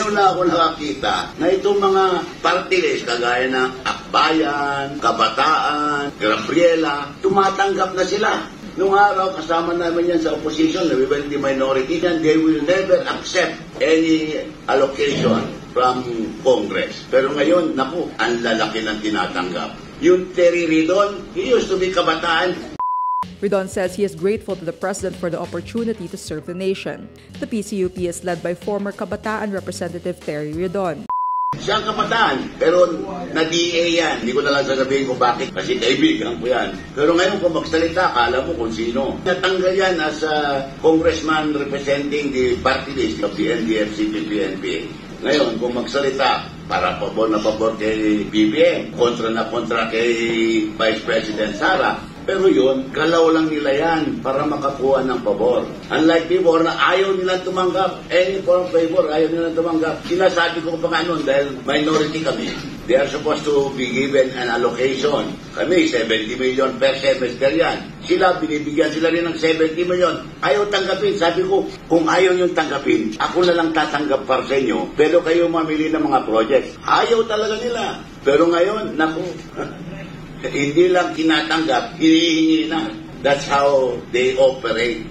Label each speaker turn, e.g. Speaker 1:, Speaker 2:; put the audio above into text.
Speaker 1: Meron na ako nakakita na itong mga party list, kagaya ng Akbayan, Kabataan, Gabriela, tumatanggap na sila. Nung araw, kasama namin yan sa opposition, nabiban the minority, and they will never accept any allocation from Congress. Pero ngayon, naku, ang lalaki ng tinatanggap. Yung Terry Ridon, he used to be Kabataan.
Speaker 2: Ridon says he is grateful to the president for the opportunity to serve the nation. The PCUP is led by former Kabataan Representative Terry Ridon.
Speaker 1: Siyang Kabataan, pero na-DA yan. Hindi ko na lang sasabihin kung bakit, kasi kaibigan ko yan. Pero ngayon kung magsalita, akala mo kung sino. Natanggal yan as a congressman representing the party list of the NDF-CPP-NPA. Ngayon, kung magsalita, para pabor na pabor kay BBM, kontra na kontra kay Vice President Sara. Pero yun, galaw lang nila yan para makakuha ng pabor. Unlike before na ayaw nilang tumanggap, any form of favor, ayaw nilang tumanggap. Sinasabi ko pa nga nun dahil minority kami. They are supposed to be given an allocation. Kami, 70 million per semester yan. Sila, binibigyan sila rin ng 70 million. Ayaw tanggapin. Sabi ko, kung ayaw yung tanggapin, ako na lang tatanggap para sa inyo, pero kayo mamili ng mga projects. Ayaw talaga nila. Pero ngayon, naku, hindi lang tinatanggap, hinihingi na. That's how they operate.